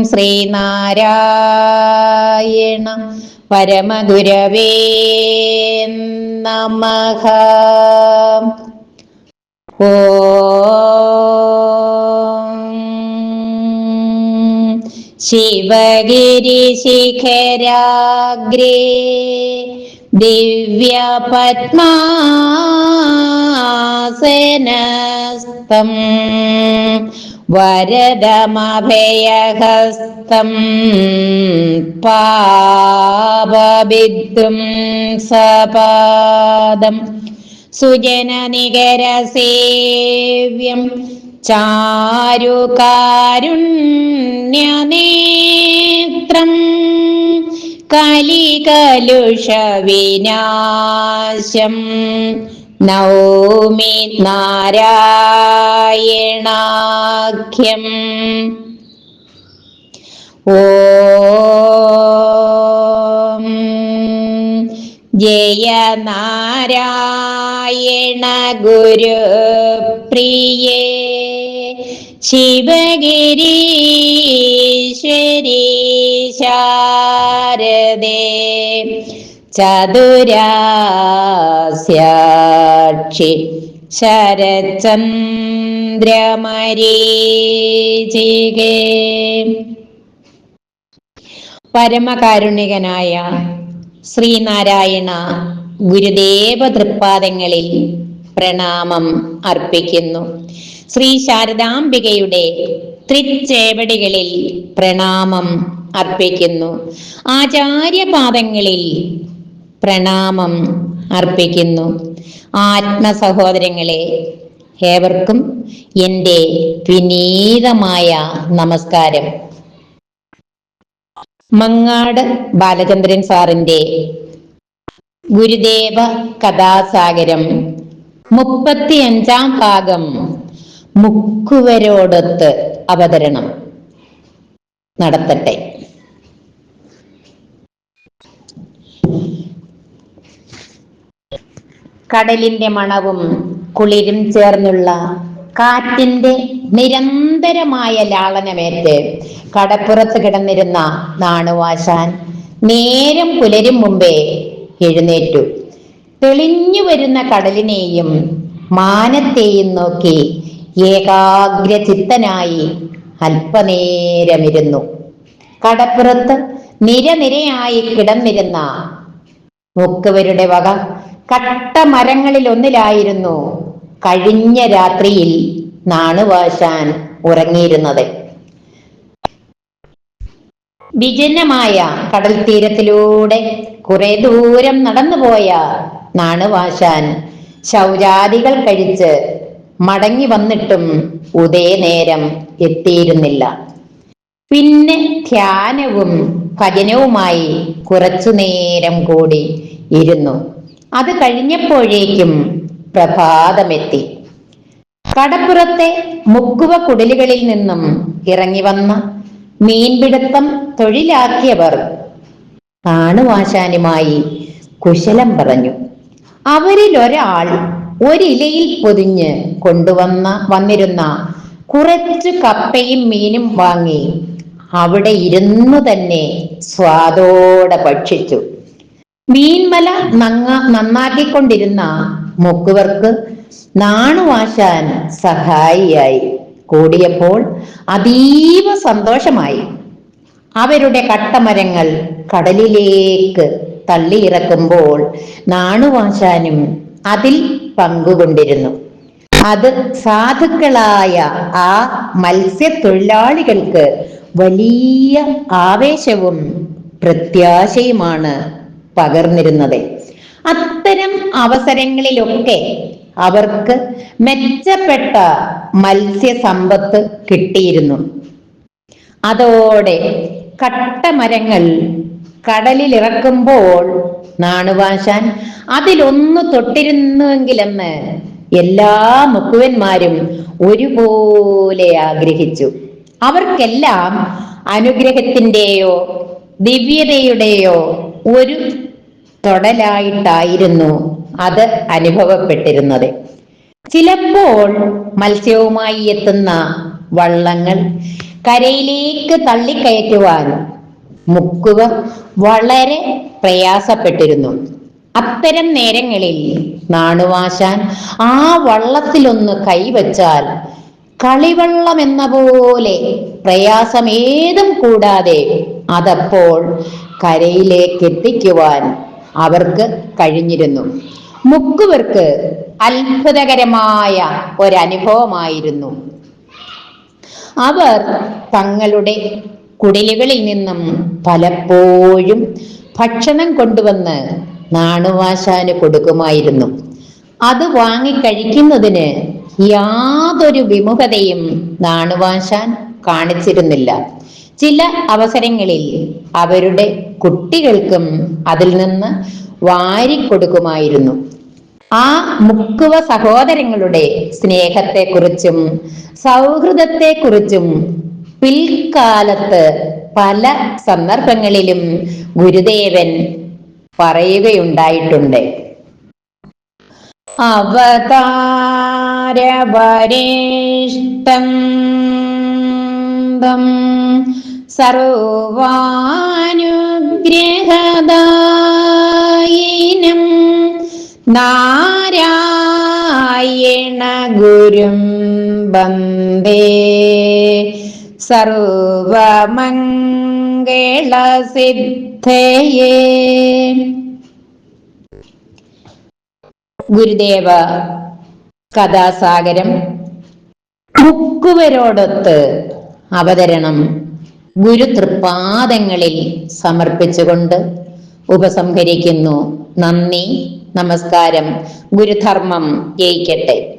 ശ്രീനാരായണ പരമഗുരവേ നമഃ. ശിവഗിരി ശിഖരാഗ്രേ ദിവ്യപദ്മാസനസ്ഥം വരദമഭയഹസ്തം പാപവിദ്ദും സപാദം സുജനനികരസേവ്യം ചാരുകാരുണ്യനേത്രം കലികലുഷവിനാശം നൗമി നാരായണാഖ്യം. ഓം ജയ നാരായണ ഗുരുപ്രിയേ ശിവഗിരീശ്വരി ശാരദേ ചതുരാസ്യാക്ഷി ശരചന്ദ്രമരീചികേ. പരമകാരുണികനായ ശ്രീനാരായണ ഗുരുദേവ തൃപ്പാദങ്ങളിൽ പ്രണാമം അർപ്പിക്കുന്നു. ശ്രീ ശാരദാംബികയുടെ തൃച്ചേവടികളിൽ പ്രണാമം അർപ്പിക്കുന്നു. ആചാര്യപാദങ്ങളിൽ പ്രണാമം അർപ്പിക്കുന്നു. ആത്മസഹോദരങ്ങളെ, ഏവർക്കും എൻ്റെ വിനീതമായ നമസ്കാരം. മങ്ങാട് ബാലചന്ദ്രൻ സാറിൻ്റെ ഗുരുദേവ കഥാസാഗരം 35-ാം ഭാഗം മുക്കുവരോടൊത്ത് അവതരണം നടത്തട്ടെ. കടലിന്റെ മണവും കുളിരും ചേർന്നുള്ള കാറ്റിന്റെ നിരന്തരമായ ലാളനമേറ്റ് കടപ്പുറത്ത് കിടന്നിരുന്ന നാണുവാശാൻ നേരം പുലരും മുമ്പേ എഴുന്നേറ്റു. തെളിഞ്ഞു വരുന്ന കടലിനെയും മാനത്തെയും നോക്കി ഏകാഗ്രചിത്തനായി അല്പനേരമിരുന്നു. കടപ്പുറത്ത് നിരനിരയായി കിടന്നിരുന്ന മുക്കുവരുടെ വക കട്ടമരങ്ങളിൽ ഒന്നിലായിരുന്നു കഴിഞ്ഞ രാത്രിയിൽ നാണുവാശാൻ ഉറങ്ങിയിരുന്നത്. വിജനമായ കടൽ തീരത്തിലൂടെ കുറെ ദൂരം നടന്നുപോയ നാണുവാശാൻ ശൗചാദികൾ കഴിച്ച് മടങ്ങി വന്നിട്ടും ഉദയനേരം എത്തിയിരുന്നില്ല. പിന്നെ ധ്യാനവും ഭജനവുമായി കുറച്ചു നേരം കൂടി ഇരുന്നു. അത് കഴിഞ്ഞപ്പോഴേക്കും പ്രഭാതമെത്തി. കടപ്പുറത്തെ മുക്കുവ കുടിലുകളിൽ നിന്നും ഇറങ്ങി വന്ന മീൻപിടുത്തം തൊഴിലാക്കിയവർ നാണുവാശാനുമായി കുശലം പറഞ്ഞു. അവരിൽ ഒരാൾ ഒരിലയിൽ പൊതിഞ്ഞ് വന്നിരുന്ന കുറച്ചു കപ്പയും മീനും വാങ്ങി അവിടെ ഇരുന്നു തന്നെ സ്വാദോടെ ഭക്ഷിച്ചു. മീൻമല നന്നാക്കിക്കൊണ്ടിരുന്ന മുക്കുവർക്ക് നാണുവാശാൻ സഹായിയായി കൂടിയപ്പോൾ അതീവ സന്തോഷമായി. അവരുടെ കട്ടമരങ്ങൾ കടലിലേക്ക് തള്ളിയിറക്കുമ്പോൾ നാണുവാശാനും അതിൽ പങ്കുകൊണ്ടിരുന്നു. അത് സാധുക്കളായ ആ മത്സ്യത്തൊഴിലാളികൾക്ക് വലിയ ആവേശവും പ്രത്യാശയുമാണ് പകർന്നിരുന്നത്. അത്തരം അവസരങ്ങളിലൊക്കെ അവർക്ക് മെച്ചപ്പെട്ട മത്സ്യസമ്പത്ത് കിട്ടിയിരുന്നു. അതോടെ കട്ടമരങ്ങൾ കടലിലിറക്കുമ്പോൾ നാണുവാശാൻ അതിലൊന്നു തൊട്ടിരുന്നുവെങ്കിലെന്ന് എല്ലാ മുക്കുവന്മാരും ഒരുപോലെ ആഗ്രഹിച്ചു. അവർക്കെല്ലാം അനുഗ്രഹത്തിന്റെയോ ദിവ്യതയുടെയോ ഒരു തൊടലായിട്ടായിരുന്നു അത് അനുഭവപ്പെട്ടിരുന്നത്. ചിലപ്പോൾ മത്സ്യവുമായി എത്തുന്ന വള്ളങ്ങൾ കരയിലേക്ക് തള്ളിക്കയറ്റുവാൻ മുക്കുവർ വളരെ പ്രയാസപ്പെട്ടിരുന്നു. അത്തരം നേരങ്ങളിൽ നാണുവാശാൻ ആ വള്ളത്തിലൊന്ന് കൈവച്ചാൽ കളിവള്ളം എന്ന പോലെ പ്രയാസമേതും കൂടാതെ അതപ്പോൾ കരയിലേക്ക് എത്തിക്കുവാൻ അവർക്ക് കഴിഞ്ഞിരുന്നു. മുക്കുവർക്ക് അത്ഭുതകരമായ ഒരനുഭവമായിരുന്നു. അവർ തങ്ങളുടെ കുടിലുകളിൽ നിന്നും പലപ്പോഴും ഭക്ഷണം കൊണ്ടുവന്ന് നാണുവാശാന് കൊടുക്കുമായിരുന്നു. അത് വാങ്ങിക്കഴിക്കുന്നതിന് യാതൊരു വിമുഖതയും നാണുവാശാൻ കാണിച്ചിരുന്നില്ല. ചില അവസരങ്ങളിൽ അവരുടെ കുട്ടികൾക്കും അതിൽ നിന്ന് വാരിക്കൊടുക്കുമായിരുന്നു. ആ മുക്കുവ സഹോദരങ്ങളുടെ സ്നേഹത്തെക്കുറിച്ചും സൗഹൃദത്തെക്കുറിച്ചും പിൽക്കാലത്ത് പല സന്ദർഭങ്ങളിലും ഗുരുദേവൻ പറയുകയുണ്ടായിട്ടുണ്ട്. അവതാരവരിഷ്ടം സർവാനുഗ്രഹദായിനം നാരായണ ഗുരും വന്ദേ സർവമംഗളസിദ്ധയേ. ഗുരുദേവ കഥാസാഗരം മുക്കുവരോടൊത്ത് അവതരണം ഗുരുതൃപാദങ്ങളിൽ സമർപ്പിച്ചുകൊണ്ട് ഉപസംഹരിക്കുന്നു. നന്ദി, നമസ്കാരം. ഗുരുധർമ്മം ജയിക്കട്ടെ.